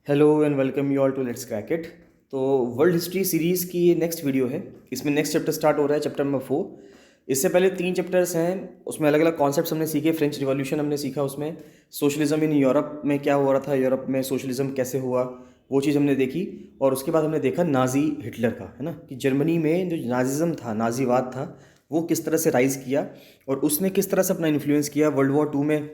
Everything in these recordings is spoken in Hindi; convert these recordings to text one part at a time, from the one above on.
Hello and welcome you all to let's crack it. तो वर्ल्ड हिस्ट्री सीरीज़ की ये नेक्स्ट वीडियो है। इसमें नेक्स्ट चैप्टर स्टार्ट हो रहा है, चैप्टर नंबर 4। इससे पहले 3 चैप्टर्स हैं, उसमें अलग अलग कॉन्सेप्ट्स हमने सीखे। फ्रेंच रिवॉल्यूशन हमने सीखा, उसमें सोशलिज्म इन यूरोप में क्या हो रहा था, यूरोप में सोशलिज्म कैसे हुआ, वो चीज़ हमने देखी। और उसके बाद हमने देखा नाजी हिटलर का, है ना, कि जर्मनी में जो नाजिज़म था, नाजीवाद था, वो किस तरह से राइज़ किया और उसने किस तरह से अपना इन्फ्लुएंस किया वर्ल्ड वॉर 2 में।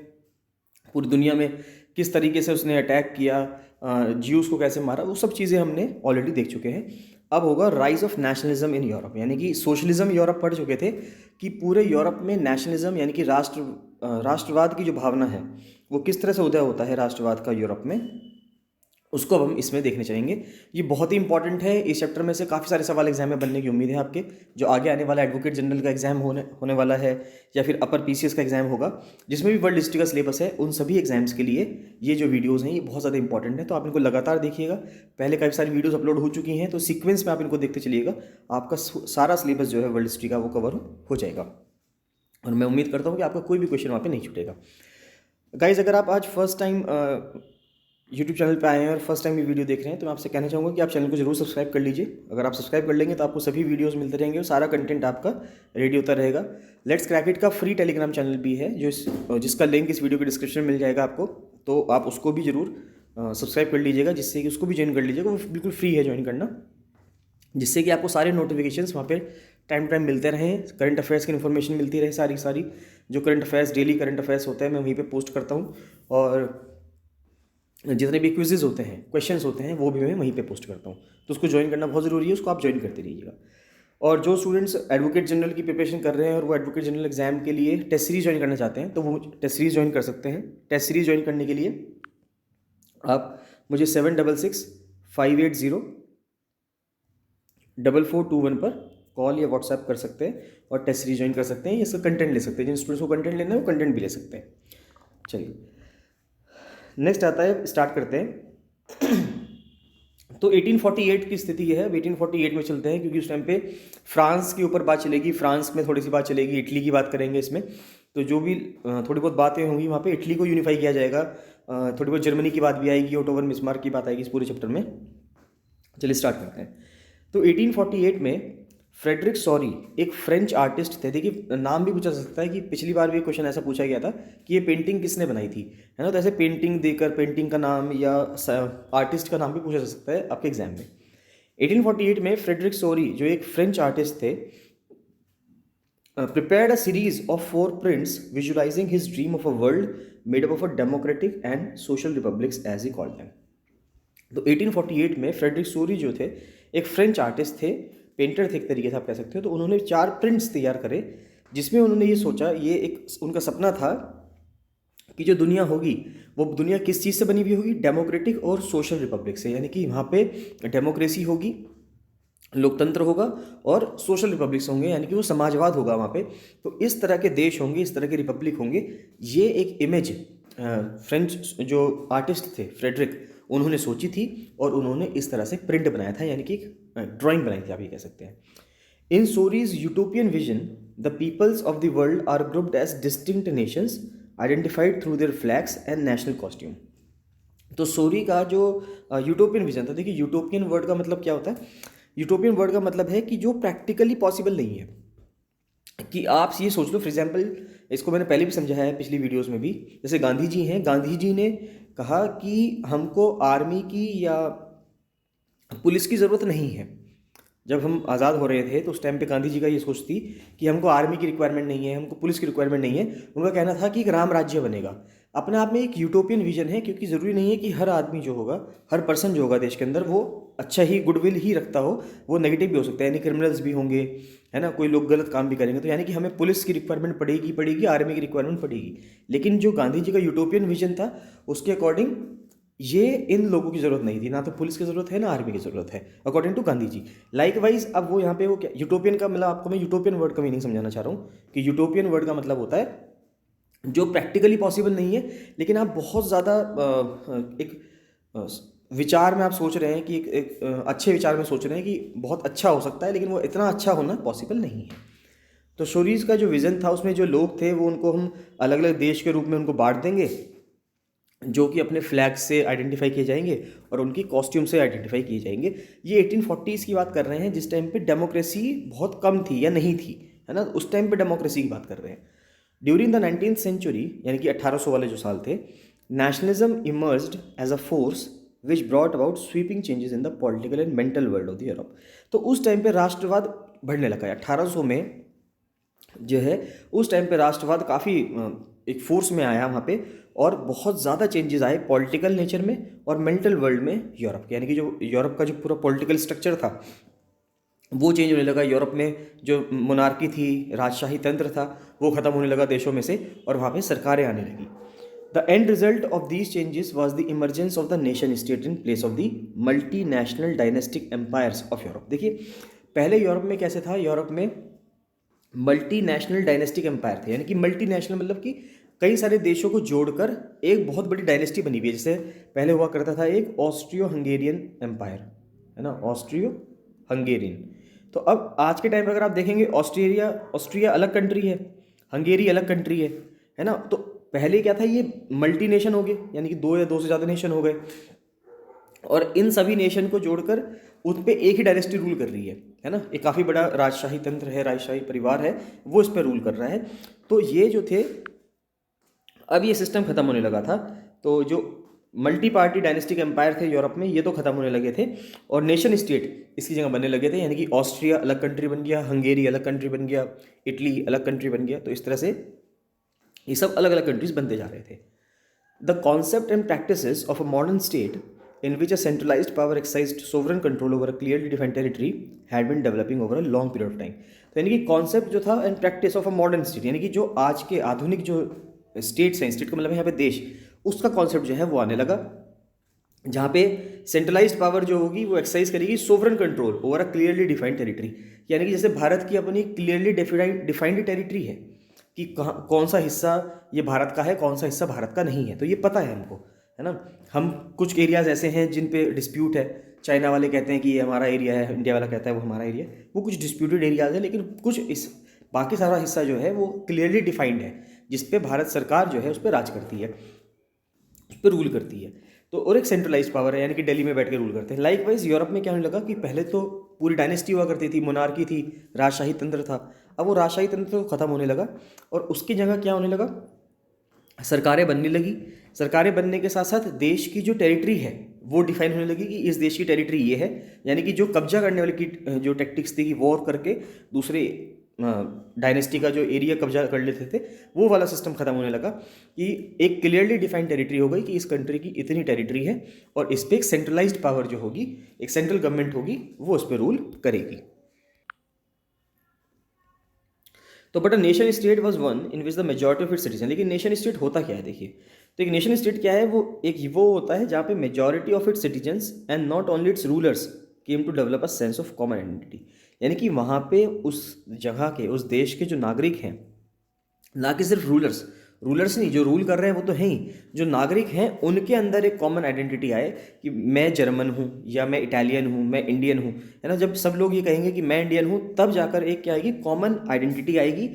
पूरी दुनिया में किस तरीके से उसने अटैक किया, ज्यूज़ को कैसे मारा, वो सब चीज़ें हमने ऑलरेडी देख चुके हैं। अब होगा rise of nationalism in Europe, यानी कि सोशलिज्म यूरोप पढ़ चुके थे कि पूरे यूरोप में नेशनलिज्म यानी कि राष्ट्रवाद की जो भावना है वो किस तरह से उदय होता है राष्ट्रवाद का यूरोप में, उसको अब हम इसमें देखने चाहेंगे। ये बहुत ही इंपॉर्टेंट है। इस चैप्टर में से काफ़ी सारे सवाल एग्जाम में बनने की उम्मीद है आपके। जो आगे आने वाला एडवोकेट जनरल का एग्जाम होने वाला है, या फिर अपर पीसीएस का एग्जाम होगा, जिसमें भी वर्ल्ड हिस्ट्री का सिलेबस है, उन सभी एग्जाम्स के लिए ये जो वीडियोज़ हैं ये बहुत ज़्यादा इंपॉर्टेंट है। तो आप इनको लगातार देखिएगा। पहले काफ़ी सारी वीडियोज़ अपलोड हो चुकी हैं, तो सीक्वेंस में आप इनको देखते चलिएगा। आपका सारा सिलेबस जो है वर्ल्ड हिस्ट्री का वो कवर हो जाएगा, और मैं उम्मीद करता हूँ कि आपका कोई भी क्वेश्चन वहाँ पे नहीं छूटेगा। गाइज, अगर आप आज फर्स्ट टाइम यूट्यूब चैनल पे आए हैं और फर्स्ट टाइम ये वीडियो देख रहे हैं, तो मैं आपसे कहना चाहूँगा कि आप चैनल को जरूर सब्सक्राइब कर लीजिए। अगर आप सब्सक्राइब कर लेंगे तो आपको सभी वीडियोस मिलते रहेंगे और सारा कंटेंट आपका रेडी होता रहेगा। लेट्स क्रैक इट का फ्री टेलीग्राम चैनल भी है, जिसका लिंक इस वीडियो के डिस्क्रिप्शन में मिल जाएगा आपको। तो आप उसको भी ज़रूर सब्सक्राइब कर लीजिएगा, जिससे कि उसको भी ज्वाइन कर लीजिएगा। वो बिल्कुल फ्री है ज्वाइन करना, जिससे कि आपको सारे नोटिफिकेशंस वहाँ पे टाइम टाइम मिलते रहें। करंट अफेयर्स की इन्फॉर्मेशन मिलती रहे, सारी जो current affairs, daily current affairs होते हैं, मैं वहीं पे पोस्ट करता हूँ। और जितने भी क्विजेज होते हैं, क्वेश्चंस होते हैं, वो भी मैं वहीं पे पोस्ट करता हूँ। तो उसको ज्वाइन करना बहुत ज़रूरी है, उसको आप ज्वाइन करते रहिएगा। और जो स्टूडेंट्स एडवोकेट जनरल की प्रिपरेशन कर रहे हैं और वो एडवोकेट जनरल एग्जाम के लिए टेस्ट सीरीज ज्वाइन करना चाहते हैं, तो वो टेस्ट सीरीज ज्वाइन कर सकते हैं। टेस्ट सीरीज ज्वाइन करने के लिए आप मुझे 7665804421 पर कॉल या व्हाट्सएप कर सकते हैं और टेस्ट सीरीज ज्वाइन कर सकते हैं। इसका कंटेंट ले सकते हैं। जिन स्टूडेंट्स को कंटेंट लेना है वो कंटेंट भी ले सकते हैं। चलिए, नेक्स्ट आता है, स्टार्ट करते हैं। तो 1848 की स्थिति है। अब 1848 में चलते हैं, क्योंकि उस टाइम पे फ्रांस के ऊपर बात चलेगी, फ्रांस में थोड़ी सी बात चलेगी, इटली की बात करेंगे इसमें। तो जो भी थोड़ी बहुत बातें होंगी वहाँ पे इटली को यूनिफाई किया जाएगा। थोड़ी बहुत जर्मनी की बात भी आएगी, ओटो वन बिस्मार्क की बात आएगी इस पूरे चैप्टर में। चलिए स्टार्ट करते हैं। तो 1848 में फ्रेडरिक सॉरी एक फ्रेंच आर्टिस्ट थे। देखिए, नाम भी पूछा जा सकता है कि पिछली बार भी क्वेश्चन ऐसा पूछा गया था कि ये पेंटिंग किसने बनाई थी, है ना। तो ऐसे पेंटिंग देकर पेंटिंग का नाम या आर्टिस्ट का नाम भी पूछा जा सकता है आपके एग्जाम में। 1848 में फ्रेडरिक सॉरी जो एक फ्रेंच आर्टिस्ट थे, prepared a series of 4 prints visualizing his dream of a world made up of a democratic and social republics as he called them। तो 1848 में फ्रेडरिक सोरी जो थे एक फ्रेंच आर्टिस्ट थे, पेंटर थे एक तरीके से आप कह सकते हो। तो उन्होंने 4 प्रिंट्स तैयार करे, जिसमें उन्होंने ये सोचा, ये एक उनका सपना था कि जो दुनिया होगी वो दुनिया किस चीज़ से बनी हुई होगी, डेमोक्रेटिक और सोशल रिपब्लिक से। यानी कि वहाँ पे डेमोक्रेसी होगी, लोकतंत्र होगा, और सोशल रिपब्लिक्स होंगे, यानी कि वो समाजवाद होगा वहाँ पे। तो इस तरह के देश होंगे, इस तरह के रिपब्लिक होंगे। ये एक इमेज फ्रेंच जो आर्टिस्ट थे फ्रेडरिक, उन्होंने सोची थी और उन्होंने इस तरह से प्रिंट बनाया था, यानी कि एक ड्राइंग बनाई थी, आप ये कह सकते हैं। In Sorrieu's utopian vision the peoples of the world are grouped as distinct nations identified through their flags and national costume. तो सोरी का जो यूटोपियन विजन था, देखिए यूटोपियन वर्ड का मतलब क्या होता है। यूटोपियन वर्ड का मतलब है कि जो प्रैक्टिकली पॉसिबल नहीं है। कि आप ये सोच लो, फॉर एग्जांपल, इसको मैंने पहले भी समझाया है पिछली वीडियोस में भी। जैसे गांधी जी हैं, गांधी जी ने कहा कि हमको आर्मी की या पुलिस की ज़रूरत नहीं है। जब हम आज़ाद हो रहे थे तो उस टाइम पे गांधी जी का ये सोच थी कि हमको आर्मी की रिक्वायरमेंट नहीं है, हमको पुलिस की रिक्वायरमेंट नहीं है। उनका कहना था कि एक राम राज्य बनेगा। अपने आप में एक यूटोपियन विजन है, क्योंकि ज़रूरी नहीं है कि हर आदमी जो होगा, हर पर्सन जो होगा देश के अंदर, वो अच्छा ही गुडविल ही रखता हो, वो नेगेटिव भी हो सकता है, यानी क्रिमिनल्स भी होंगे, है ना, कोई लोग गलत काम भी करेंगे। तो यानी कि हमें पुलिस की रिक्वायरमेंट पड़ेगी, आर्मी की रिक्वायरमेंट पड़ेगी। लेकिन जो गांधी जी का यूटोपियन विजन था, उसके अकॉर्डिंग ये इन लोगों की ज़रूरत नहीं थी, ना तो पुलिस की ज़रूरत है ना आर्मी की ज़रूरत है, according to Gandhi ji. Likewise अब वो यहाँ पे वो क्या यूटोपियन का मतलब, आपको मैं यूटोपियन वर्ड का मीनिंग समझाना चाह रहा हूँ कि यूटोपियन वर्ड का मतलब होता है जो प्रैक्टिकली पॉसिबल नहीं है, लेकिन आप बहुत ज़्यादा एक विचार में आप सोच रहे हैं कि एक अच्छे विचार में सोच रहे हैं कि बहुत अच्छा हो सकता है, लेकिन वो इतना अच्छा होना पॉसिबल नहीं है। तो शोरीज का जो विज़न था, उसमें जो लोग थे वो उनको हम अलग अलग देश के रूप में उनको बांट देंगे, जो कि अपने फ्लैग से आइडेंटिफाई किए जाएंगे और उनकी कॉस्ट्यूम से आइडेंटिफाई किए जाएंगे। ये 1840s की बात कर रहे हैं, जिस टाइम पे डेमोक्रेसी बहुत कम थी या नहीं थी, है ना, उस टाइम पे डेमोक्रेसी की बात कर रहे हैं। ड्यूरिंग द 19th सेंचुरी, यानी कि 1800 वाले जो साल थे, nationalism emerged as a force which brought about sweeping changes in the political and mental world of the Europe. तो उस टाइम पे राष्ट्रवाद बढ़ने लगा है 1800 में जो है, उस टाइम पे राष्ट्रवाद काफ़ी एक फोर्स में आया वहाँ पे, और बहुत ज़्यादा चेंजेस आए पॉलिटिकल नेचर में और मेंटल वर्ल्ड में यूरोप के, यानी कि जो यूरोप का जो पूरा पॉलिटिकल स्ट्रक्चर था वो चेंज होने लगा। यूरोप में जो मोनार्की थी, राजशाही तंत्र था, वो ख़त्म होने लगा देशों में से, और वहाँ पे सरकारें आने लगी। The end result of these changes was the emergence of the nation state in place of the multi national dynastic empires of Europe. देखिए, पहले यूरोप में कैसे था, यूरोप में मल्टी नेशनल डायनेस्टिक एम्पायर थे, यानी कि मल्टी नेशनल मतलब कि कई सारे देशों को जोड़कर एक बहुत बड़ी डायनेस्टी बनी हुई है। जैसे पहले हुआ करता था एक ऑस्ट्रियो हंगेरियन एम्पायर, है ना, ऑस्ट्रियो हंगेरियन। तो अब आज के टाइम पर अगर आप देखेंगे, ऑस्ट्रिया अलग कंट्री है, हंगेरी अलग कंट्री है ना। तो पहले क्या था, ये मल्टी नेशन हो गए, यानी कि दो या दो से ज़्यादा नेशन हो गए, और इन सभी नेशन को जोड़कर उन पे एक ही डायनेस्टी रूल कर रही है ना। एक काफ़ी बड़ा राजशाही तंत्र है, राजशाही परिवार है, वो इस पर रूल कर रहा है। तो ये जो थे, अब ये सिस्टम खत्म होने लगा था। तो जो मल्टी पार्टी डायनेस्टिक एम्पायर थे यूरोप में, ये तो खत्म होने लगे थे, और नेशन स्टेट इसकी जगह बनने लगे थे, यानी कि ऑस्ट्रिया अलग कंट्री बन गया, हंगेरी अलग कंट्री बन गया, इटली अलग कंट्री बन गया। तो इस तरह से ये सब अलग अलग कंट्रीज बनते जा रहे थे। The concept and practices of a modern state in which a centralized power exercised sovereign control over a clearly defined territory had been developing over a long period of time। तो यानी कि कॉन्सेप्ट जो था and practice of a modern state, यानी कि जो आज के आधुनिक जो स्टेट्स हैं, स्टेट का मतलब यहाँ पे देश, उसका कॉन्सेप्ट जो है वो आने लगा, जहाँ पे सेंट्रलाइज्ड पावर जो होगी वो एक्सरसाइज करेगी sovereign control over a clearly defined territory. यानी कि जैसे भारत की अपनी क्लियरली डिफाइंड टेरिटरी है कि कहाँ कौन सा हिस्सा ये भारत का है, कौन सा हिस्सा भारत का नहीं है, तो ये पता है हमको, है ना। हम कुछ एरियाज ऐसे हैं जिन पे डिस्प्यूट है, चाइना वाले कहते हैं कि ये हमारा एरिया है, इंडिया वाला कहता है वो हमारा एरिया है, वो कुछ डिस्प्यूटेड एरियाज है, लेकिन कुछ इस बाकी सारा हिस्सा जो है वो क्लियरली डिफाइंड है, जिस पे भारत सरकार जो है उस पर राज करती है, उस पर रूल करती है। तो और एक सेंट्रलाइज पावर है, यानी कि दिल्ली में बैठ के रूल करते हैं। लाइक वाइज यूरोप में क्या होने लगा कि पहले तो पूरी डायनेस्टी हुआ करती थी, मोनार्की थी, राजशाही तंत्र था। अब वो राजशाही तंत्र तो खत्म होने लगा, और उसकी जगह क्या होने लगा, सरकारें बनने लगी। सरकारें बनने के साथ साथ देश की जो टेरिटरी है वो डिफाइन होने लगी कि इस देश की टेरिटरी ये है, यानी कि जो कब्जा करने वाली की जो टैक्टिक्स थी कि वॉर करके दूसरे डायनेस्टी का जो एरिया कब्जा कर लेते थे, वो वाला सिस्टम खत्म होने लगा कि एक क्लियरली डिफाइंड टेरिटरी हो गई कि इस कंट्री की इतनी टेरिटरी है, और इस पर एक सेंट्रलाइज्ड पावर जो होगी, एक सेंट्रल गवर्नमेंट होगी, वो उस पर रूल करेगी। तो but a nation state was one in which the majority of it's citizen. लेकिन नेशन स्टेट होता क्या है, देखिए, तो एक नेशन स्टेट क्या है, वो होता है जहाँ पे majority of its citizens and not only its rulers came to develop a sense of common identity. यानी कि वहाँ पे उस जगह के, उस देश के जो नागरिक हैं, ना कि सिर्फ रूलर्स नहीं, जो रूल कर रहे हैं वो तो हैं ही, जो नागरिक हैं उनके अंदर एक कॉमन आइडेंटिटी आए कि मैं जर्मन हूँ, या मैं इटालियन हूँ, मैं इंडियन हूँ, है ना। जब सब लोग ये कहेंगे कि मैं इंडियन हूँ, तब जाकर एक क्या आएगी, कॉमन आइडेंटिटी आएगी,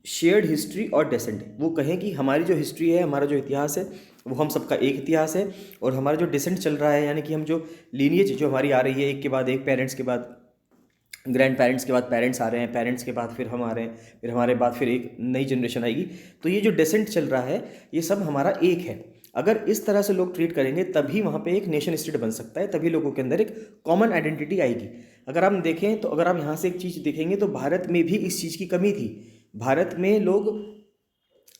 शेयर्ड हिस्ट्री और डेसेंट। वो कहें कि हमारी जो हिस्ट्री है, हमारा जो इतिहास है, वो हम सबका एक इतिहास है, और हमारा जो डिसेंट चल रहा है, यानी कि हम जो लीनिएज जो हमारी आ रही है, एक के बाद एक, पेरेंट्स के बाद ग्रैंड पेरेंट्स के बाद पेरेंट्स आ रहे हैं, पेरेंट्स के बाद फिर हम आ रहे हैं, फिर हमारे बाद फिर एक नई जनरेशन आएगी, तो ये जो डेसेंट चल रहा है ये सब हमारा एक है। अगर इस तरह से लोग ट्रीट करेंगे तभी वहाँ पे एक नेशन स्टेट बन सकता है, तभी लोगों के अंदर एक कॉमन आइडेंटिटी आएगी। अगर हम देखें तो, अगर आप यहाँ से एक चीज़ देखेंगे तो भारत में भी इस चीज़ की कमी थी। भारत में लोग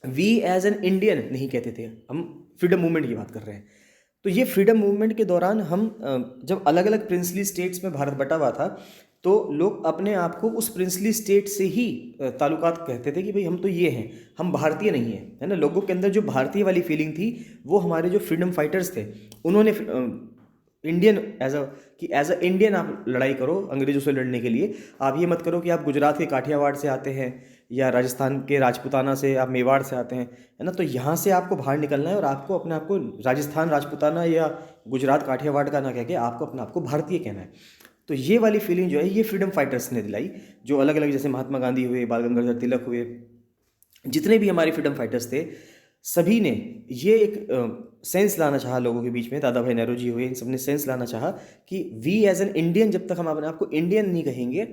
वी एज एन इंडियन नहीं कहते थे, हम फ्रीडम मूवमेंट की बात कर रहे हैं। तो ये फ्रीडम मूवमेंट के दौरान हम जब अलग अलग प्रिंसली स्टेट्स में भारत बटा हुआ था, तो लोग अपने आप को उस प्रिंसली स्टेट से ही ताल्लुकात कहते थे कि भाई हम तो ये हैं, हम भारतीय नहीं हैं, है ना। लोगों के अंदर जो भारतीय वाली फीलिंग थी, वो हमारे जो फ्रीडम फाइटर्स थे उन्होंने इंडियन एज अ इंडियन आप लड़ाई करो अंग्रेज़ों से लड़ने के लिए। आप ये मत करो कि आप गुजरात के काठियावाड़ से आते हैं, या राजस्थान के राजपूताना से, आप मेवाड़ से आते हैं, है ना। तो यहाँ से आपको बाहर निकलना है, और आपको अपने आप को राजस्थान राजपूताना या गुजरात काठियावाड़ का ना कह के आपको अपने आप को भारतीय कहना है। तो ये वाली फीलिंग जो है ये फ्रीडम फाइटर्स ने दिलाई, जो अलग अलग, जैसे महात्मा गांधी हुए, बाल गंगाधर तिलक हुए, जितने भी हमारे फ्रीडम फाइटर्स थे, सभी ने ये एक सेंस लाना चाहा लोगों के बीच में, दादा भाई नेहरू जी हुए, इन सब ने सेंस लाना चाहा कि वी एज एन इंडियन, जब तक हम अपने आप को इंडियन नहीं कहेंगे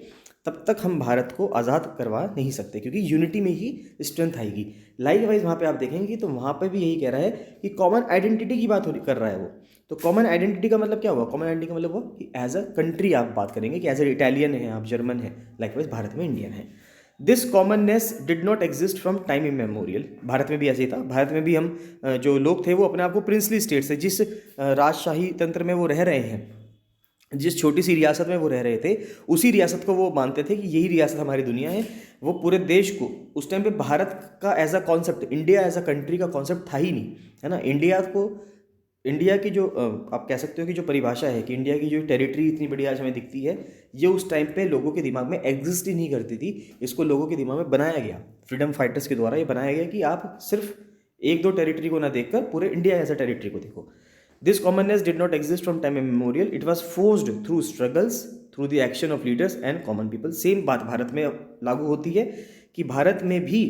तब तक हम भारत को आज़ाद करवा नहीं सकते, क्योंकि यूनिटी में ही स्ट्रेंथ आएगी। लाइक वाइज वहाँ पे आप देखेंगे तो वहाँ पे भी यही कह रहा है कि कॉमन आइडेंटिटी की बात कर रहा है वो। तो कॉमन आइडेंटिटी का मतलब क्या हुआ? कॉमन आइडेंटिटी का मतलब हुआ कि एज अ कंट्री आप बात करेंगे, कि एज ए इटालियन है आप, जर्मन है, लाइक वाइज भारत में इंडियन है। This commonness did not exist from time immemorial. Bharat में भी ऐसे ही था। भारत में भी हम जो लोग थे वो अपने आप को प्रिंसली स्टेट से, जिस राजशाही तंत्र में वो रह रहे हैं, जिस छोटी सी रियासत में वो रह रहे थे, उसी रियासत को वो मानते थे कि यही रियासत हमारी दुनिया है। वो पूरे देश को उस टाइम पे भारत का as a concept, India as a country का कॉन्सेप्ट था ही नहीं, है ना। इंडिया को, इंडिया की जो आप कह सकते हो कि जो परिभाषा है कि इंडिया की जो टेरिटरी इतनी बड़ी आज हमें दिखती है, ये उस टाइम पे लोगों के दिमाग में एग्जिस्ट ही नहीं करती थी। इसको लोगों के दिमाग में बनाया गया, फ्रीडम फाइटर्स के द्वारा ये बनाया गया कि आप सिर्फ एक दो टेरिटरी को ना देखकर पूरे इंडिया एज अ टेरिटरी को देखो। This commonness did not exist from time memorial, it was forced through struggles, through the action of leaders and common people. Same बात भारत में लागू होती है कि भारत में भी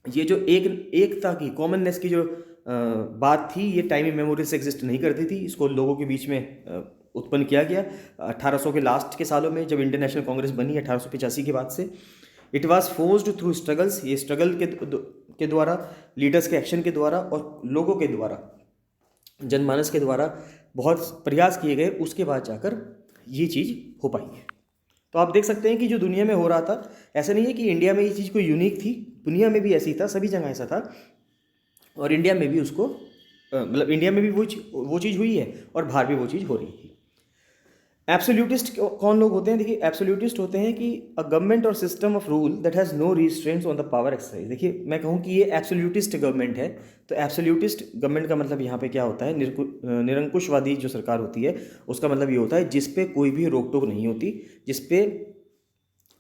ये जो एकता की, कॉमननेस की जो बात थी, ये टाइम मेमोरियल से एग्जिस्ट नहीं करती थी। इसको लोगों के बीच में उत्पन्न किया गया 1800 के लास्ट के सालों में, जब इंडियन नेशनल कांग्रेस बनी 1885 के बाद से। It was forced through struggles, ये स्ट्रगल के द्वारा, लीडर्स के एक्शन के द्वारा और लोगों के द्वारा, जनमानस के द्वारा बहुत प्रयास किए गए, उसके बाद जाकर ये चीज़ हो पाई है। तो आप देख सकते हैं कि जो दुनिया में हो रहा था, ऐसा नहीं है कि इंडिया में ये चीज़ कोई यूनिक थी, दुनिया में भी ऐसी था, सभी जगह ऐसा था, और इंडिया में भी उसको मतलब इंडिया में भी वो चीज़ हुई है और बाहर भी वो चीज़ हो रही थी। एब्सोल्यूटिस्ट कौन लोग होते हैं? देखिए, एब्सोल्यूटिस्ट होते हैं कि अ गवर्नमेंट और system of rule that has no restraints on the power exercise. देखिए, मैं कहूँ कि ये एब्सोल्यूटिस्ट गवर्नमेंट है, तो एब्सोल्यूटिस्ट गवर्नमेंट का मतलब यहाँ पे क्या होता है? निरंकुशवादी जो सरकार होती है, उसका मतलब ये होता है जिस पे कोई भी रोक टोक नहीं होती, जिस पे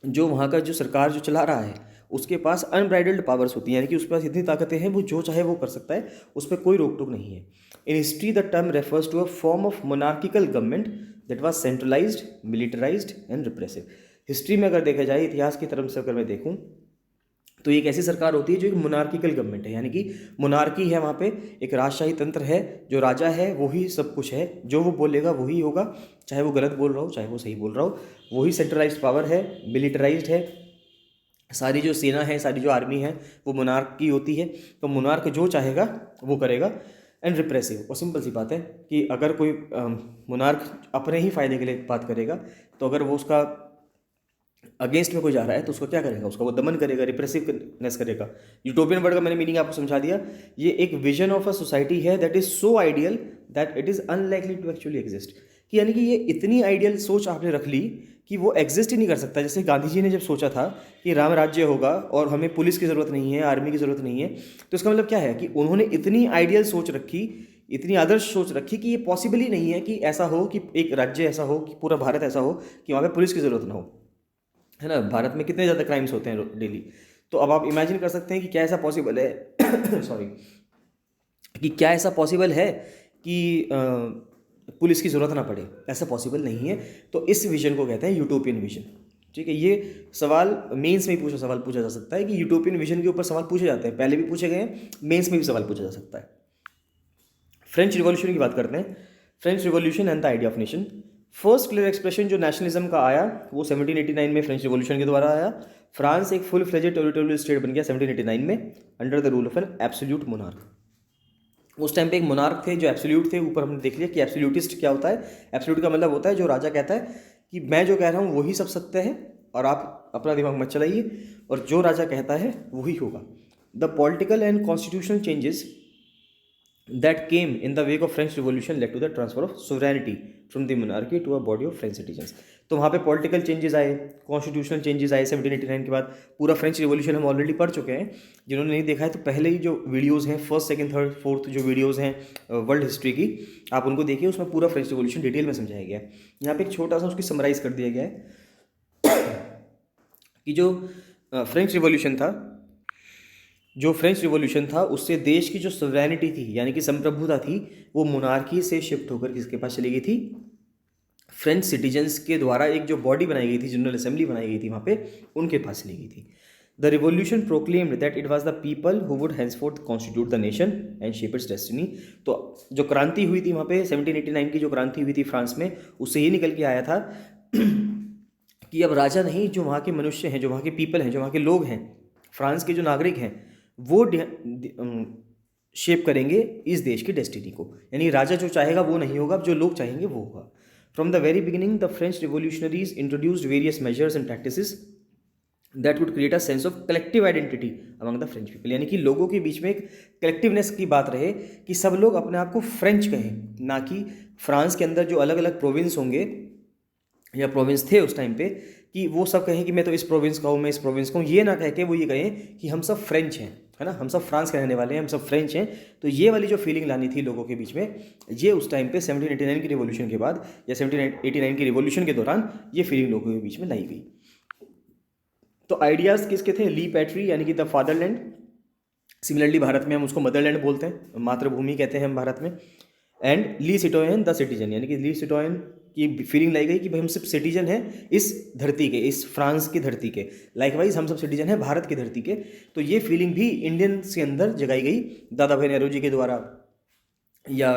जो वहाँ का जो सरकार जो चला रहा है उसके पास अनब्राइडल्ड पावर्स होती हैं, यानी कि उसके पास इतनी ताकतें हैं, वो जो चाहे वो कर सकता है, उस पर कोई रोक टोक नहीं है। In history the term refers to a form of monarchical government that was centralised, militarised and repressive. History में अगर देखा जाए, इतिहास की तरफ से अगर मैं देखूँ, तो एक ऐसी सरकार होती है जो एक मोनार्किकल गवर्नमेंट है, यानी कि मोनार्की है, वहाँ पे एक राजशाही तंत्र है, जो राजा है वही सब कुछ है, जो वो बोलेगा वही होगा, चाहे वो गलत बोल रहा हो चाहे वो सही बोल रहा हो। वही सेंट्रलाइज्ड पावर है, मिलिटराइज्ड है, सारी जो सेना है, सारी जो आर्मी है वो मोनार्क की होती है। तो मोनार्क जो चाहेगा वो करेगा। एंड रिप्रेसिव, और सिंपल सी बात है कि अगर कोई मोनार्क अपने ही फ़ायदे के लिए बात करेगा, तो अगर वो उसका अगेंस्ट में कोई जा रहा है तो उसको क्या करेगा? उसका वो दमन करेगा, रिप्रेसिवनेस करेगा। यूटोपियन वर्ड का मैंने मीनिंग आपको समझा दिया। ये एक विजन ऑफ अ सोसाइटी है that is so ideal that it is unlikely to actually exist. कि यानी कि ये इतनी आइडियल सोच आपने रख ली कि वो एग्जिस्ट ही नहीं कर सकता। जैसे गांधी जी ने जब सोचा था कि राम राज्य होगा और हमें पुलिस की ज़रूरत नहीं है, आर्मी की ज़रूरत नहीं है, तो इसका मतलब क्या है कि उन्होंने इतनी आइडियल सोच रखी, इतनी आदर्श सोच रखी कि ये पॉसिबल ही नहीं है कि ऐसा हो कि एक राज्य ऐसा हो, कि पूरा भारत ऐसा हो कि वहाँ पे पुलिस की ज़रूरत ना हो, है ना। भारत में कितने ज़्यादा क्राइम्स होते हैं डेली। तो अब आप इमेजिन कर सकते हैं कि क्या ऐसा पॉसिबल है सॉरी, कि क्या ऐसा पॉसिबल है कि पुलिस की ज़रूरत ना पड़े? ऐसा पॉसिबल नहीं है। तो इस विजन को कहते हैं यूटोपियन विजन। ठीक है, ये सवाल मेंस में भी सवाल पूछा जा सकता है कि यूटोपियन विजन के ऊपर सवाल पूछे जाते हैं, पहले भी पूछे गए हैं, मेंस में भी सवाल पूछा जा सकता है। फ्रेंच रिवॉल्यूशन की बात करते हैं। French revolution and the idea of nation. First clear expression जो नेशनलिज्म का आया वो 1789 में फ्रेंच रिवॉल्यूशन के द्वारा आया। फ्रांस एक फुल फ्लेजेड टेरिटोरियल स्टेट बन गया 1789 में, under the rule of an absolute monarch. उस टाइम पे एक मोनार्क थे जो एब्सोल्यूट थे। ऊपर हमने देख लिया कि एब्सोल्यूटिस्ट क्या होता है। एब्सोल्यूट का मतलब होता है जो राजा कहता है कि मैं जो कह रहा हूँ वही सब सत्य है और आप अपना दिमाग मत चलाइए, और जो राजा कहता है वही होगा। The political and constitutional changes that came in the wake of French Revolution led to the transfer of sovereignty from the monarchy to a body of French citizens। तो वहाँ पे पॉलिटिकल चेंजेस आए, कॉन्स्टिट्यूशनल चेंजेस आए 1789 के बाद। पूरा फ्रेंच रिवॉल्यूशन हम ऑलरेडी पढ़ चुके हैं। जिन्होंने नहीं देखा है तो पहले ही जो वीडियोज़ हैं, फर्स्ट सेकंड थर्ड फोर्थ जो वीडियोज़ हैं वर्ल्ड हिस्ट्री की, आप उनको देखिए, उसमें पूरा फ्रेंच रिवॉल्यूशन डिटेल में समझाया गया है। यहाँ पे एक छोटा सा उसकी समराइज़ कर दिया गया है कि जो फ्रेंच रिवॉल्यूशन था, जो फ्रेंच रिवॉल्यूशन था, उससे देश की जो सॉवरेनिटी थी यानी कि संप्रभुता थी, वो मोनार्की से शिफ्ट होकर किसके पास चली गई थी? फ्रेंच सिटीजन्स के द्वारा एक जो बॉडी बनाई गई थी, जनरल असेंबली बनाई गई थी वहाँ पे, उनके पास चली गई थी। The revolution proclaimed that it was the people who would henceforth constitute the nation and shape it's destiny. तो जो क्रांति हुई थी वहाँ पे 1789 की जो क्रांति हुई थी फ्रांस में, उससे ये निकल के आया था कि अब राजा नहीं, जो वहाँ के मनुष्य हैं, जो वहाँ के पीपल हैं, जो वहाँ के लोग हैं, फ्रांस के जो नागरिक हैं, वो शेप करेंगे इस देश की डेस्टिनी को। यानी राजा जो चाहेगा वो नहीं होगा, अब जो लोग चाहेंगे वो होगा। From the very beginning the French revolutionaries introduced various measures and practices that would create a sense of collective identity among the French people. यानी कि लोगों के बीच में एक कलेक्टिवनेस की बात रहे कि सब लोग अपने आप को फ्रेंच कहें, ना कि फ्रांस के अंदर जो अलग अलग प्रोविंस होंगे या प्रोविंस थे उस टाइम पे, कि वो सब कहें कि मैं तो इस प्रोविंस का हूँ, मैं इस प्रोविंस का हूँ। ये ना कह के वो ये कहें कि हम सब फ्रेंच हैं, है ना, हम सब फ्रांस के रहने वाले हैं, हम सब फ्रेंच हैं। तो ये वाली जो फीलिंग लानी थी लोगों के बीच में, ये उस टाइम पे 1789 की रिवॉल्यूशन के बाद या 1789 की रिवॉल्यूशन के दौरान ये फीलिंग लोगों के बीच में लाई गई। तो आइडियाज़ किसके थे? ली पैट्री यानी कि द फादरलैंड। सिमिलरली भारत में हम उसको मदरलैंड बोलते हैं, मातृभूमि कहते हैं हम भारत में। एंड ली सिटोयन द सिटीजन, यानी कि ली सिटोयन की फीलिंग लाई गई कि भाई हम सब सिटीजन हैं इस धरती के, इस फ्रांस की धरती के। लाइकवाइज हम सब सिटीजन हैं भारत की धरती के। तो ये फीलिंग भी इंडियंस के अंदर जगाई गई दादा भाई नेहरू जी के द्वारा, या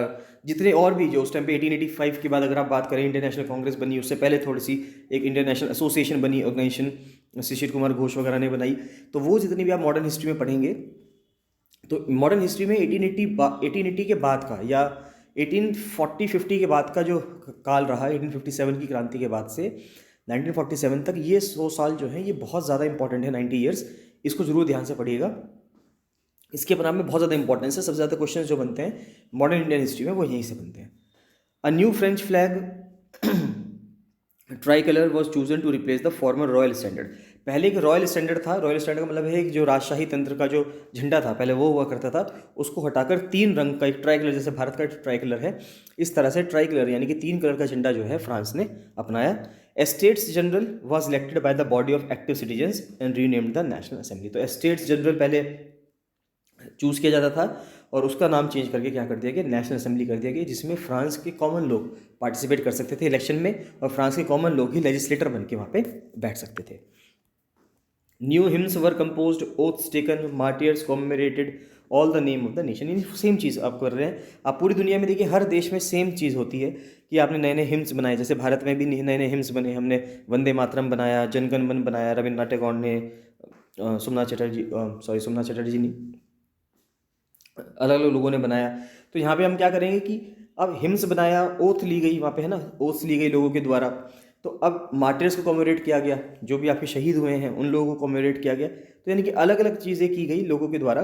जितने और भी जो उस टाइम पे 1885 के बाद अगर आप बात करें, इंडियन नेशनल कांग्रेस बनी, उससे पहले थोड़ी सी एक इंडियन नेशनल एसोसिएशन बनी, ऑर्गेनाइजेशन शिशिर कुमार घोष वगैरह ने बनाई। तो वो जितनी भी आप मॉडर्न हिस्ट्री में पढ़ेंगे, तो मॉडर्न हिस्ट्री में 1880 के बाद का या 1840-50 के बाद का जो काल रहा, 1857 की क्रांति के बाद से 1947 तक, ये 100 साल जो हैं ये बहुत ज़्यादा इंपॉर्टेंट है, 90 ईयर्स। इसको जरूर ध्यान से पढ़िएगा, इसके परिणाम में बहुत ज़्यादा इंपॉर्टेंस है। सबसे ज़्यादा क्वेश्चन जो बनते हैं मॉडर्न इंडियन हिस्ट्री में वो यहीं से बनते हैं। A new French flag tricolour was chosen to replace the former royal standard. पहले एक रॉयल स्टैंडर्ड था, रॉयल स्टैंडर्ड का मतलब है कि जो राजशाही तंत्र का जो झंडा था पहले वो हुआ करता था, उसको हटाकर 3 रंग का एक ट्राई कलर, जैसे भारत का ट्राई कलर है, इस तरह से ट्राई कलर यानी कि 3 कलर का झंडा जो है फ्रांस ने अपनाया। Estates general was elected by the body of active citizens and renamed the national assembly. तो एस्टेट्स जनरल पहले चूज़ किया जाता था और उसका नाम चेंज करके क्या कर दिया गया, नेशनल असेंबली कर दिया गया, जिसमें फ्रांस के कॉमन लोग पार्टिसिपेट कर सकते थे इलेक्शन में, और फ्रांस के कॉमन लोग ही लेजिस्लेटर बन के वहाँ पे बैठ सकते थे। New hymns were composed, oaths taken, martyrs commemorated, all the name of the nation. यानी सेम चीज़ आप कर रहे हैं। आप पूरी दुनिया में देखिए, हर देश में सेम चीज़ होती है कि आपने नए नए हिम्स बनाए। जैसे भारत में भी नए नए हिम्स बने, हमने वंदे मातरम बनाया, जनगण मन बनाया, रविन्द्रनाथ टैगोर ने, सोमनाथ चटर्जी ने, अलग अलग लोगों ने बनाया। तो यहाँ पे हम क्या करेंगे कि अब हिम्स बनाया, ओथ ली गई वहाँ पे, है ना, ओथ ली गई लोगों के द्वारा। तो अब मार्टियर्स को कॉमेमोरेट किया गया, जो भी आपके शहीद हुए हैं उन लोगों को कॉमेमोरेट किया गया। तो यानी कि अलग अलग चीज़ें की गई लोगों के द्वारा,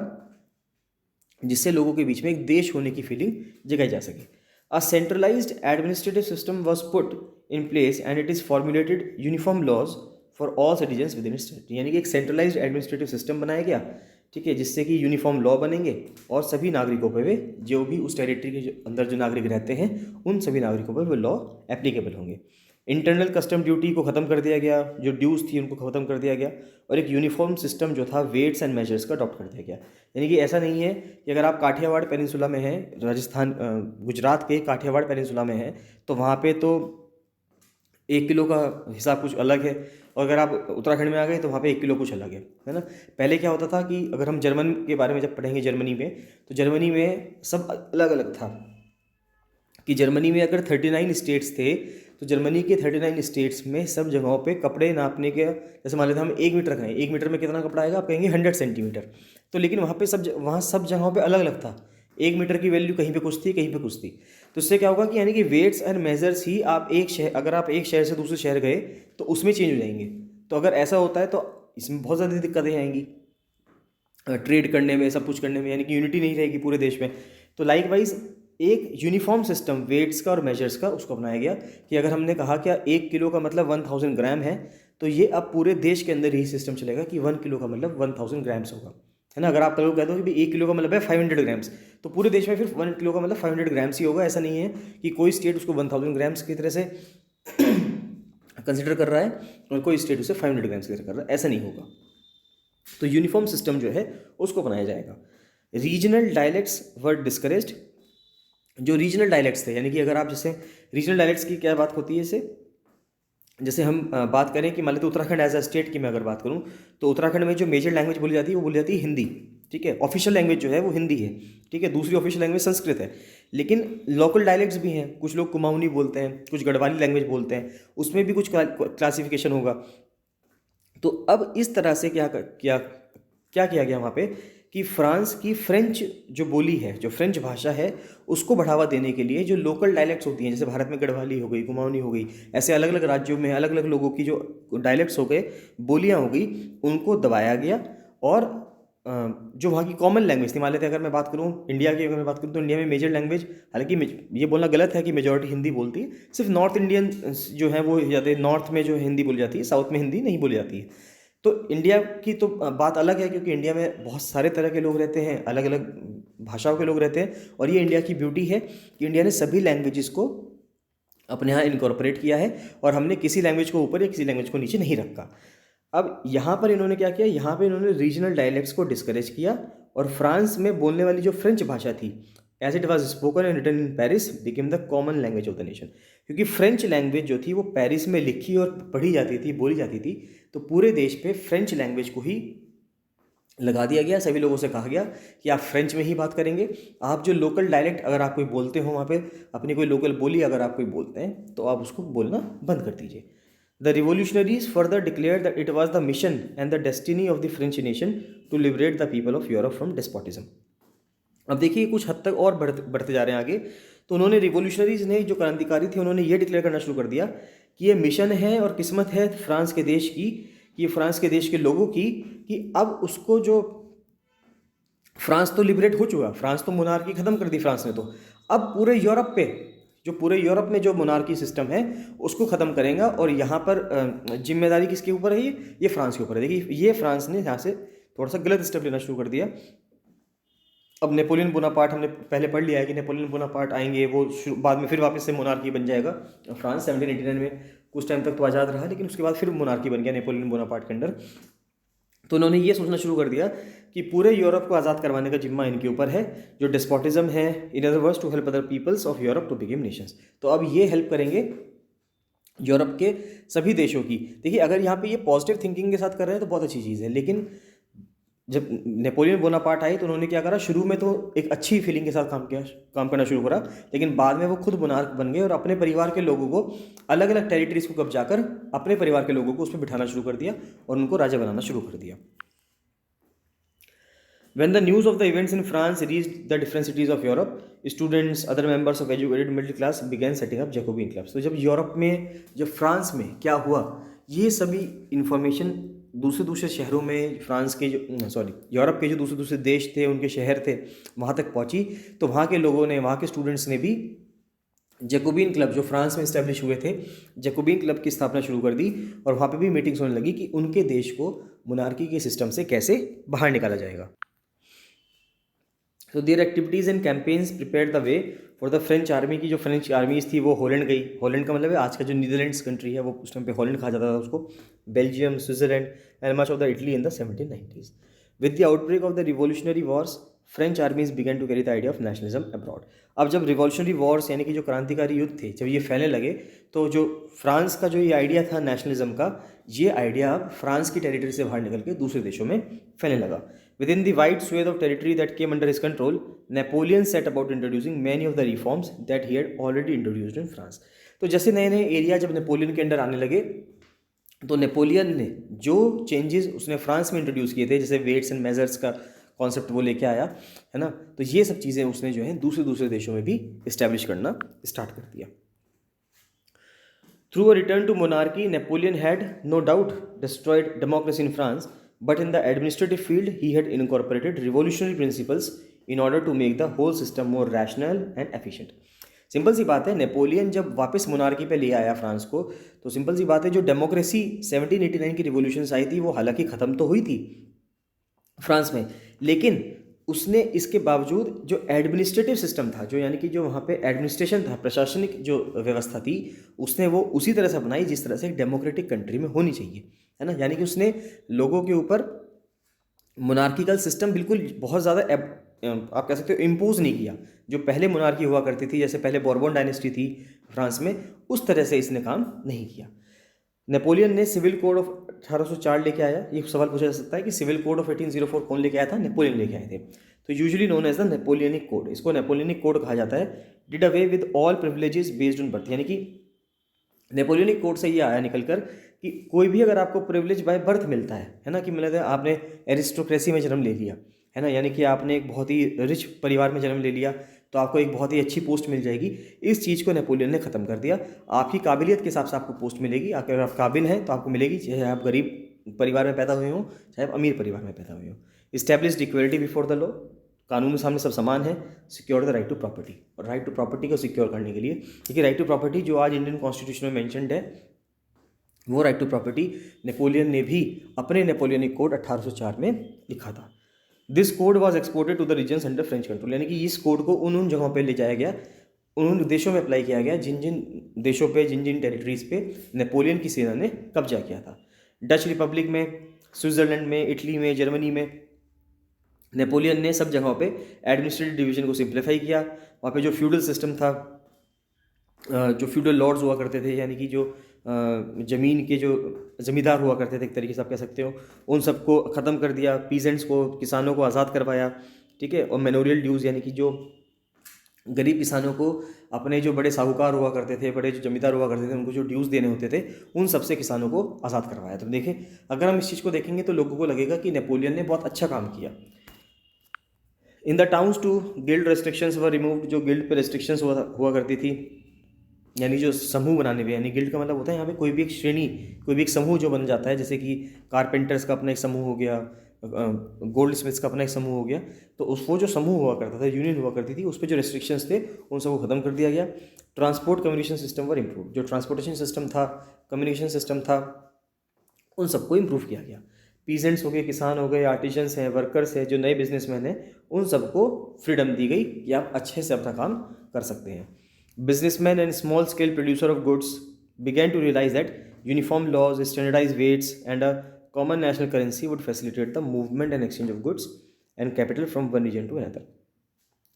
जिससे लोगों के बीच में एक देश होने की फीलिंग जगाई जा सके। A centralised administrative system was put in place and it is formulated uniform laws for all citizens within state. यानी कि एक सेंट्रलाइज्ड एडमिनिस्ट्रेटिव सिस्टम बनाया गया, ठीक है, जिससे कि यूनिफॉर्म लॉ बनेंगे और सभी नागरिकों पर वे, जो भी उस टेरिटरी के अंदर जो नागरिक रहते हैं उन सभी नागरिकों पर वो लॉ एप्लीकेबल होंगे। इंटरनल कस्टम ड्यूटी को ख़त्म कर दिया गया, जो ड्यूज़ थी उनको ख़त्म कर दिया गया, और एक यूनिफॉर्म सिस्टम जो था वेट्स एंड मेजर्स का अडॉप्ट कर दिया गया। यानी कि ऐसा नहीं है कि अगर आप काठियावाड़ पेनिनसुला में हैं, राजस्थान गुजरात के काठियावाड़ पेनिनसुला में हैं, तो वहाँ पे तो 1 किलो का हिसाब कुछ अलग है, और अगर आप उत्तराखंड में आ गए तो वहाँ पे 1 किलो कुछ अलग है ना। पहले क्या होता था कि अगर हम जर्मन के बारे में जब पढ़ेंगे, जर्मनी में, तो जर्मनी में सब अलग अलग था कि जर्मनी में अगर 39 स्टेट्स थे, तो जर्मनी के 39 स्टेट्स में सब जगहों पे कपड़े नापने के, जैसे मान लेते हम 1 मीटर कहें, 1 मीटर में कितना कपड़ा आएगा, आप कहेंगे 100 सेंटीमीटर। तो लेकिन वहाँ पे वहाँ सब जगहों पे अलग अलग था, 1 मीटर की वैल्यू कहीं पे कुछ थी, कहीं पे कुछ थी। तो इससे क्या होगा कि यानी कि वेट्स एंड मेजर्स ही आप अगर आप एक शहर से दूसरे शहर गए तो उसमें चेंज हो जाएंगे। तो अगर ऐसा होता है तो इसमें बहुत ज़्यादा दिक्कतें आएंगी ट्रेड करने में, सब कुछ करने में, यानी कि यूनिटी नहीं रहेगी पूरे देश में। तो लाइकवाइज एक यूनिफॉर्म सिस्टम वेट्स का और मेजर्स का उसको अपनाया गया कि अगर हमने कहा कि 1 किलो का मतलब 1000 ग्राम है, तो ये अब पूरे देश के अंदर यही सिस्टम चलेगा कि 1 किलो का मतलब 1000 ग्राम्स होगा, है ना। अगर आप कल को कह दो कि 1 किलो का मतलब है 500 ग्राम्स, तो पूरे देश में फिर 1 किलो का मतलब 500 ग्राम्स ही होगा। ऐसा नहीं है कि कोई स्टेट उसको 1000 ग्राम्स की तरह से कंसिडर कर रहा है और कोई स्टेट उसे 500 ग्राम्स की तरह कर रहा है, ऐसा नहीं होगा। तो यूनिफॉर्म सिस्टम जो है उसको बनाया जाएगा। रीजनल डायलेक्ट्स वर डिस्करेज्ड। जो रीजनल डायलेक्ट्स थे, यानी कि अगर आप जैसे रीजनल डायलेक्ट्स की क्या बात होती है, इसे जैसे हम बात करें कि मान लेते उत्तराखंड एज अ स्टेट की मैं अगर बात करूं, तो उत्तराखंड में जो मेजर लैंग्वेज बोली जाती है वो बोली जाती है हिंदी, ठीक है। ऑफिशियल लैंग्वेज जो है वो हिंदी है, ठीक है। दूसरी ऑफिशियल लैंग्वेज संस्कृत है, लेकिन लोकल डायलेक्ट्स भी हैं। कुछ लोग कुमाऊनी बोलते हैं, कुछ गढ़वाली लैंग्वेज बोलते हैं, उसमें भी कुछ क्लासिफिकेशन होगा। तो अब इस तरह से क्या किया गया वहाँ पे कि फ्रांस की फ्रेंच जो बोली है, जो फ्रेंच भाषा है, उसको बढ़ावा देने के लिए जो लोकल डायलेक्ट्स होती हैं, जैसे भारत में गढ़वाली हो गई, कुमाऊनी हो गई, ऐसे अलग अलग राज्यों में अलग अलग लोगों की जो डायलेक्ट्स हो गए, बोलियाँ हो गई, उनको दबाया गया। और जो वहाँ की कॉमन लैंग्वेज थी, मान लेते हैं अगर मैं बात करूँ इंडिया की, अगर मैं बात करूँ तो इंडिया में मेजर लैंग्वेज, हालांकि ये बोलना गलत है कि मेजॉरिटी हिंदी बोलती है, सिर्फ नॉर्थ इंडियन जो है वो ज़्यादा नॉर्थ में जो हिंदी बोली जाती है, साउथ में हिंदी नहीं बोली जाती है। तो इंडिया की तो बात अलग है, क्योंकि इंडिया में बहुत सारे तरह के लोग रहते हैं, अलग अलग भाषाओं के लोग रहते हैं, और ये इंडिया की ब्यूटी है कि इंडिया ने सभी लैंग्वेजेस को अपने यहाँ इनकॉर्पोरेट किया है, और हमने किसी लैंग्वेज को ऊपर या किसी लैंग्वेज को नीचे नहीं रखा। अब यहाँ पर इन्होंने क्या किया, यहाँ पे इन्होंने रीजनल डायलेक्ट्स को डिस्करेज किया, और फ्रांस में बोलने वाली जो फ्रेंच भाषा थी, as it was spoken and written in Paris, became the common language of the nation. क्योंकि फ्रेंच लैंग्वेज जो थी वो पेरिस में लिखी और पढ़ी जाती थी, बोली जाती थी, तो पूरे देश पे फ्रेंच लैंग्वेज को ही लगा दिया गया। सभी लोगों से कहा गया कि आप फ्रेंच में ही बात करेंगे। आप जो लोकल डायलेक्ट अगर आप कोई बोलते हो वहाँ पे, अपनी कोई लोकल बोली अगर आप कोई बोलते हैं, तो आप उसको बोलना बंद कर दीजिए। The revolutionaries further declare that it was the mission and the destiny of the French nation to liberate the people of Europe from despotism. अब देखिए कुछ हद तक और बढ़ते जा रहे हैं आगे। तो उन्होंने रिवोल्यूशनरीज ने, जो क्रांतिकारी थे, उन्होंने ये डिक्लेयर करना शुरू कर दिया कि ये मिशन है और किस्मत है फ्रांस के देश की, कि फ्रांस के देश के लोगों की, कि अब उसको जो फ्रांस तो लिबरेट हो चुका, फ्रांस तो मोनार्की खत्म कर दी फ्रांस ने, तो अब पूरे यूरोप पे, जो पूरे यूरोप में जो मोनार्की सिस्टम है उसको ख़त्म करेगा। और यहाँ पर जिम्मेदारी किसके ऊपर है, ये फ्रांस के ऊपर है। देखिए ये फ्रांस ने यहाँ से थोड़ा सा गलत स्टेप लेना शुरू कर दिया। अब नेपोलियन बोनापार्ट हमने पहले पढ़ लिया है कि नेपोलियन बोनापार्ट आएंगे, वो बाद में फिर वापस से मोनार्की बन जाएगा। फ्रांस 1789 में कुछ टाइम तक तो आज़ाद रहा, लेकिन उसके बाद फिर मोनार्की बन गया नेपोलियन बोनापार्ट के अंडर। तो उन्होंने ये सोचना शुरू कर दिया कि पूरे यूरोप को आज़ाद करवाने का जिम्मा इनके ऊपर है, जो डेस्पोटिज्म है, in other words to help other peoples of Europe to become nations. तो अब ये हेल्प करेंगे यूरोप के सभी देशों की। देखिए अगर यहाँ पे ये पॉजिटिव थिंकिंग के साथ कर रहे हैं तो बहुत अच्छी चीज़ है, लेकिन जब नेपोलियन बोनापार्ट आए तो उन्होंने क्या करा, शुरू में तो एक अच्छी फीलिंग के साथ काम करना शुरू करा, लेकिन बाद में वो खुद मोनार्क बन गए और अपने परिवार के लोगों को, अलग अलग टेरिटरीज को कब्जा कर अपने परिवार के लोगों को उसमें बिठाना शुरू कर दिया और उनको राजा बनाना शुरू कर दिया। When the news of the events in France reached the different cities of Europe, students, other members of educated middle class began setting up Jacobin clubs. तो जब यूरोप में, जब फ्रांस में क्या हुआ, ये सभी इंफॉर्मेशन दूसरे शहरों में, फ्रांस के जो यूरोप के जो दूसरे देश थे, उनके शहर थे, वहाँ तक पहुँची। तो वहाँ के लोगों ने, वहाँ के स्टूडेंट्स ने भी जैकोबिन क्लब जो फ्रांस में इस्टेब्लिश हुए थे, जैकोबिन क्लब की स्थापना शुरू कर दी, और वहाँ पे भी मीटिंग्स होने लगी कि उनके देश को मोनार्की के सिस्टम से कैसे बाहर निकाला जाएगा। तो there activities and campaigns prepare the way for the French army की जो फ्रेंच आर्मीज थी वो हॉलैंड गई। हॉलैंड का मतलब है आज का जो नीदरलैंड्स कंट्री है, वो उस टाइम पे हॉलैंड कहा जाता था उसको, Belgium, Switzerland and much of the Italy in the 1790s। With the outbreak of the revolutionary wars, French armies began to carry the idea of nationalism abroad. अब जब रिवॉल्यूशनरी वॉर्स यानी कि जो क्रांतिकारी युद्ध थे, जब ये फैलने लगे, तो जो फ्रांस का जो ये आइडिया था नेशनलिज्म का, ये आइडिया अब फ्रांस की टेरिटरी से बाहर निकल के दूसरे देशों में फैलने लगा। Within the wide swathe of territory that came under his control, Napoleon set about introducing many of the reforms that he had already introduced in France. तो जैसे नए नए एरिया जब नेपोलियन के अंडर आने लगे, तो नेपोलियन ने जो चेंजेस उसने फ्रांस में इंट्रोड्यूस किए थे, जैसे वेट्स एंड मेजर्स का कॉन्सेप्ट वो लेके आया है ना, तो ये सब चीज़ें उसने जो है दूसरे देशों में भी इस्टेब्लिश करना स्टार्ट कर दिया। Through a return to monarchy, Napoleon had no doubt destroyed democracy in France, but in the administrative field he had incorporated revolutionary principles in order to make the whole system more rational and efficient. Simple सी बात है, नेपोलियन जब वापस मोनार्की पे ले आया फ्रांस को, तो सिंपल सी बात है, जो डेमोक्रेसी 1789 की रिवॉल्यूशन आई थी वो हालांकि ख़त्म तो हुई थी फ्रांस में, लेकिन उसने इसके बावजूद जो एडमिनिस्ट्रेटिव सिस्टम था, जो यानी कि जो वहाँ पे एडमिनिस्ट्रेशन था, प्रशासनिक जो व्यवस्था थी, उसने वो उसी तरह से अपनाई जिस तरह से एक डेमोक्रेटिक कंट्री में होनी चाहिए, है ना। यानी कि उसने लोगों के ऊपर मोनार्किकल सिस्टम बिल्कुल बहुत ज़्यादा आप कह सकते हो इम्पोज नहीं किया। जो पहले मोनार्की हुआ करती थी, जैसे पहले बोर्बन डायनेस्टी थी फ्रांस में, उस तरह से इसने काम नहीं किया। नेपोलियन ने सिविल कोड ऑफ 1804 लेके आया। ये सवाल पूछा जा सकता है कि सिविल कोड ऑफ 1804 कौन लेके आया था? नेपोलियन लेके आए थे। तो usually known as the Napoleonic code, इसको नेपोलियनिक कोड कहा जाता है। Did away with all privileges based on birth, यानी कि नेपोलियनिक कोड से ये आया निकल कर कि कोई भी अगर आपको प्रिविलेज बाय बर्थ मिलता है ना, कि मतलब आपने एरिस्टोक्रेसी में जन्म ले लिया है ना, यानी कि आपने एक बहुत ही रिच परिवार में जन्म ले लिया तो आपको एक बहुत ही अच्छी पोस्ट मिल जाएगी। इस चीज़ को नेपोलियन ने ख़त्म कर दिया। आपकी काबिलियत के हिसाब से आपको पोस्ट मिलेगी। अगर आप काबिल हैं तो आपको मिलेगी, चाहे आप गरीब परिवार में पैदा हुए हों चाहे आप अमीर परिवार में पैदा हुए हों। Established equality before the law, कानून के सामने सब समान है। Secure the right to property, और राइट टू प्रॉपर्टी को सिक्योर करने के लिए, क्योंकि राइट टू प्रॉपर्टी जो आज इंडियन कॉन्स्टिट्यूशन में मेंशन्ड है, वो राइट टू प्रॉपर्टी नेपोलियन ने भी अपने नेपोलियनिक कोड 1804 में लिखा था। This code was exported to the regions under French control, यानी कि इस कोड को उन जगहों पर ले जाया गया, उन देशों में अप्लाई किया गया जिन जिन देशों पे, जिन जिन टेरिटरीज पे नेपोलियन की सेना ने कब्जा किया था। डच रिपब्लिक में, स्विट्जरलैंड में, इटली में, जर्मनी में नेपोलियन ने सब जगहों पे एडमिनिस्ट्रेटिव डिवीजन को सिंप्लीफाई किया। वहाँ पे जो फ्यूडल सिस्टम था, जो फ्यूडल लॉर्ड्स हुआ करते थे, यानी कि जो ज़मीन के जो ज़मींदार हुआ करते थे, एक तरीके से आप कह सकते हो, उन सबको ख़त्म कर दिया। पीजेंट्स को, किसानों को आज़ाद करवाया, ठीक है। और मैनोरियल ड्यूज़, यानी कि जो गरीब किसानों को अपने जो बड़े साहूकार हुआ करते थे, बड़े जो जमींदार हुआ करते थे, उनको जो ड्यूज़ देने होते थे, उन सबसे किसानों को आज़ाद करवाया। तो देखें, अगर हम इस चीज़ को देखेंगे तो लोगों को लगेगा कि नेपोलियन ने बहुत अच्छा काम किया। In the towns too guild restrictions were removed, जो गिल्ड पे रेस्ट्रिक्शंस हुआ करती थी, यानी जो समूह बनाने में, यानी गिल्ड का मतलब होता है यहाँ पे कोई भी एक श्रेणी, कोई भी एक समूह जो बन जाता है, जैसे कि कारपेंटर्स का अपना एक समूह हो गया, गोल्ड स्मिथ्स का अपना एक समूह हो गया। तो वो जो समूह हुआ करता था, यूनियन हुआ करती थी, उस पर जो रेस्ट्रिक्शंस थे उन सबको ख़त्म कर दिया गया। ट्रांसपोर्ट कम्युनिकेशन सिस्टम वर इम्प्रूव, जो ट्रांसपोर्टेशन सिस्टम था, कम्युनिकेशन सिस्टम था, उन सबको इम्प्रूव किया गया। पीजेंट्स हो गए, किसान हो गए, आर्टिजन्स हैं, वर्कर्स हैं, जो नए बिजनेसमैन हैं, उन सबको फ्रीडम दी गई कि आप अच्छे से अपना काम कर सकते हैं। Businessman and small scale producer of goods began to realize that uniform laws, standardized weights and a common national currency would facilitate the movement and exchange of goods and capital from one region to another।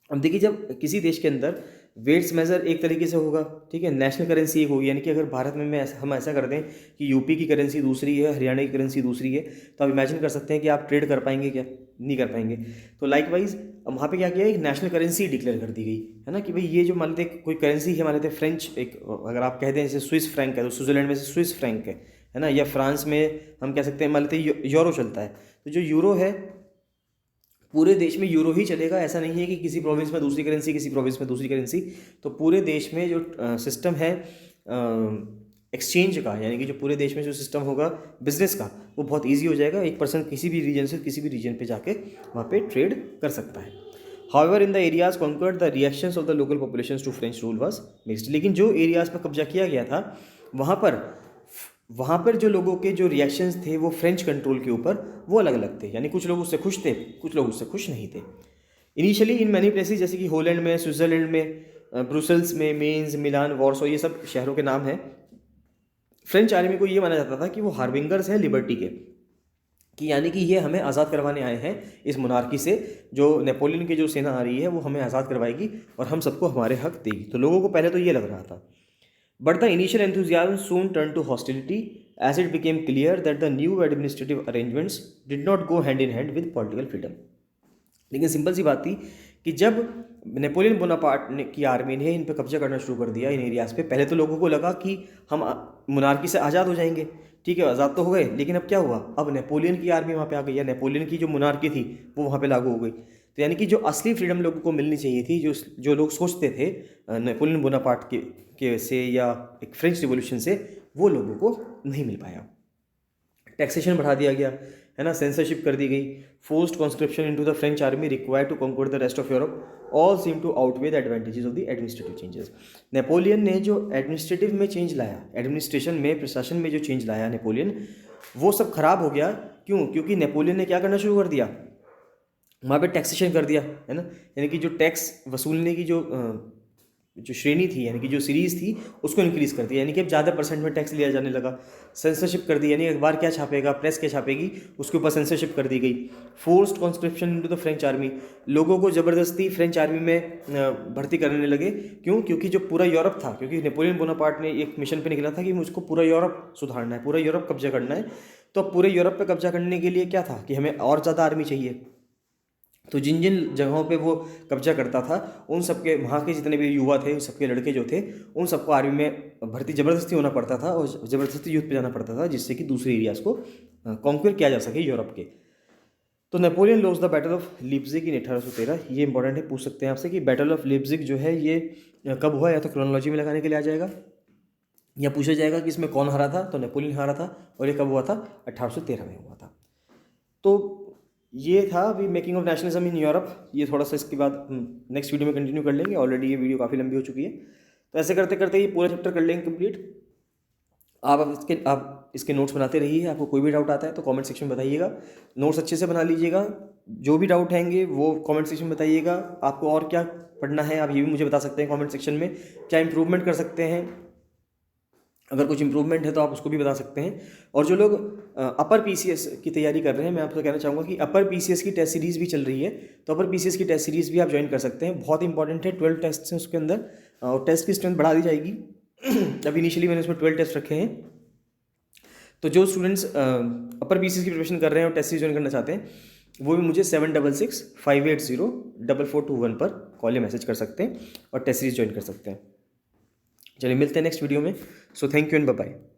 अब देखिए, जब किसी देश के अंदर वेट्स मेज़र एक तरीके से होगा, ठीक है, नेशनल करेंसी एक होगी, यानी कि अगर भारत में हम ऐसा कर दें कि यूपी की करेंसी दूसरी है, हरियाणा की करेंसी दूसरी है, तो आप इमेजिन कर सकते हैं कि आप ट्रेड कर पाएंगे क्या? नहीं कर पाएंगे। तो लाइकवाइज वहाँ पे क्या किया, एक नेशनल करेंसी डिक्लेयर कर दी गई है ना, कि भाई ये जो मान लेते कोई करेंसी है, मान लेते फ्रेंच, एक अगर आप कहते हैं जैसे स्विस फ्रैंक है, तो स्विट्जरलैंड में से स्विस फ्रैंक है ना, या फ्रांस में हम कह सकते हैं मान लेते यूरो चलता है। तो जो यूरो है, पूरे देश में यूरो ही चलेगा, ऐसा नहीं है कि किसी प्रोविंस में दूसरी करेंसी, किसी प्रोविंस में दूसरी करेंसी। तो पूरे देश में जो सिस्टम है एक्सचेंज का, यानी कि जो पूरे देश में जो सिस्टम होगा बिजनेस का, वो बहुत इजी हो जाएगा। एक पर्सन किसी भी रीजन से किसी भी रीजन पे जाके वहाँ पे ट्रेड कर सकता है। However in the areas conquered, the reactions of the local population to French rule was mixed, लेकिन जो एरियाज पर कब्जा किया गया था वहाँ पर जो लोगों के जो रिएक्शंस थे वो फ्रेंच कंट्रोल के ऊपर, वो अलग अलग थे। यानी कुछ लोग उससे खुश थे, कुछ लोग उससे खुश नहीं थे। इनिशियली इन मैनी प्लेसेस, जैसे कि होलैंड में, स्विट्जरलैंड में, ब्रुसेल्स में, मेन्स, मिलान, वॉर्सो, ये सब शहरों के नाम हैं। फ्रेंच आर्मी को ये माना जाता था कि वो हार्बिंगर्स हैं लिबर्टी के, कि यानी कि ये हमें आज़ाद करवाने आए हैं इस मोनार्की से, जो नेपोलियन की जो सेना आ रही है वो हमें आज़ाद करवाएगी और हम सबको हमारे हक देगी। तो लोगों को पहले तो ये लग रहा था। But the initial enthusiasm soon turned to hostility as it became clear that the new administrative arrangements did not go hand in hand with political freedom। लेकिन सिंपल सी बात थी कि जब नेपोलियन बोनापार्ट की आर्मी ने इन पर कब्जा करना शुरू कर दिया, इन एरियाज़ पे, पहले तो लोगों को लगा कि हम मोनार्की से आज़ाद हो जाएंगे, ठीक है, आज़ाद तो हो गए, लेकिन अब क्या हुआ, अब नेपोलियन की आर्मी वहाँ पे आ गई, या नेपोलियन की जो मोनार्की थी वो वहाँ पे लागू हो गई। तो यानी कि जो असली फ्रीडम लोगों को मिलनी चाहिए थी, जो लोग सोचते थे नेपोलियन बोनापार्ट के से या एक फ्रेंच रिवॉल्यूशन से, वो लोगों को नहीं मिल पाया। टैक्सेशन बढ़ा दिया गया है ना, सेंसरशिप कर दी गई, forced conscription into the French army required to conquer the rest of Europe all seem to outweigh the advantages of the administrative changes. Napoleon ने जो एडमिनिस्ट्रेटिव में चेंज लाया, एडमिनिस्ट्रेशन में, प्रशासन में जो चेंज लाया नेपोलियन, वो सब खराब हो गया। क्यों? क्योंकि नेपोलियन ने क्या करना शुरू कर दिया, वहाँ पे टैक्सेशन कर दिया है ना, यानी कि जो टैक्स वसूलने की जो श्रेणी थी यानी कि जो सीरीज़ थी उसको इंक्रीज़ कर दिया, यानी कि अब ज़्यादा परसेंट में टैक्स लिया जाने लगा। सेंसरशिप कर दी, यानी अखबार क्या छापेगा, प्रेस क्या छापेगी, उसके ऊपर सेंसरशिप कर दी गई। Forced conscription into the French army, लोगों को ज़बरदस्ती फ्रेंच आर्मी में भर्ती करने लगे। क्यों? क्योंकि जो पूरा यूरोप था, क्योंकि नेपोलियन बोनापार्ट ने एक मिशन पर निकला था कि मुझको पूरा यूरोप सुधारना है, पूरा यूरोप कब्जा करना है। तो अब पूरे यूरोप पर कब्जा करने के लिए क्या था कि हमें और ज़्यादा आर्मी चाहिए। तो जिन जिन जगहों पे वो कब्जा करता था उन सबके, वहाँ के जितने भी युवा थे, उन सबके लड़के जो थे, उन सबको आर्मी में भर्ती ज़बरदस्ती होना पड़ता था और ज़बरदस्ती युद्ध पे जाना पड़ता था, जिससे कि दूसरे एरियाज़ को कॉन्क्वेर किया जा सके यूरोप के। तो Napoleon lost the battle of Leipzig in 1813। ये इंपॉर्टेंट है, पूछ सकते हैं आपसे कि बैटल ऑफ लीप्जिग जो है ये कब हुआ, या तो क्रोनोलॉजी में लगाने के लिए आ जाएगा, या पूछा जाएगा कि इसमें कौन हारा था, तो नेपोलियन हारा था, और ये कब हुआ था, 1813 में हुआ था। तो ये था अभी making of nationalism in Europe. ये थोड़ा सा इसके बाद नेक्स्ट वीडियो में कंटिन्यू कर लेंगे, ऑलरेडी ये वीडियो काफ़ी लंबी हो चुकी है। तो ऐसे करते करते ये पूरा चैप्टर कर लेंगे कंप्लीट। आप इसके नोट्स बनाते रहिए। आपको कोई भी डाउट आता है तो कमेंट सेक्शन में बताइएगा, नोट्स अच्छे से बना लीजिएगा। जो भी डाउट आएंगे वो कमेंट सेक्शन में बताइएगा। आपको और क्या पढ़ना है आप ये भी मुझे बता सकते हैं कमेंट सेक्शन में, क्या इंप्रूवमेंट कर सकते हैं। अगर कुछ इंप्रूवमेंट है तो आप उसको भी बता सकते हैं। और जो लोग अपर पीसीएस की तैयारी कर रहे हैं, मैं आपको कहना चाहूँगा कि अपर पीसीएस की टेस्ट सीरीज़ भी चल रही है, तो अपर पीसीएस की टेस्ट सीरीज़ भी आप ज्वाइन कर सकते हैं। बहुत इंपॉर्टेंट है, 12 टेस्ट हैं उसके अंदर, और टेस्ट की स्ट्रेंथ बढ़ा दी जाएगी। अभी इनिशियली मैंने उसमें 12 टेस्ट रखे हैं। तो जो स्टूडेंट्स अपर पीसीएस की प्रिपरेशन कर रहे हैं और टेस्ट सीरीज ज्वाइन करना चाहते हैं, वो भी मुझे 7665804421 पर कॉल या मैसेज कर सकते हैं और टेस्ट सीरीज ज्वाइन कर सकते हैं। चलिए मिलते हैं नेक्स्ट वीडियो में। So thank you and bye bye.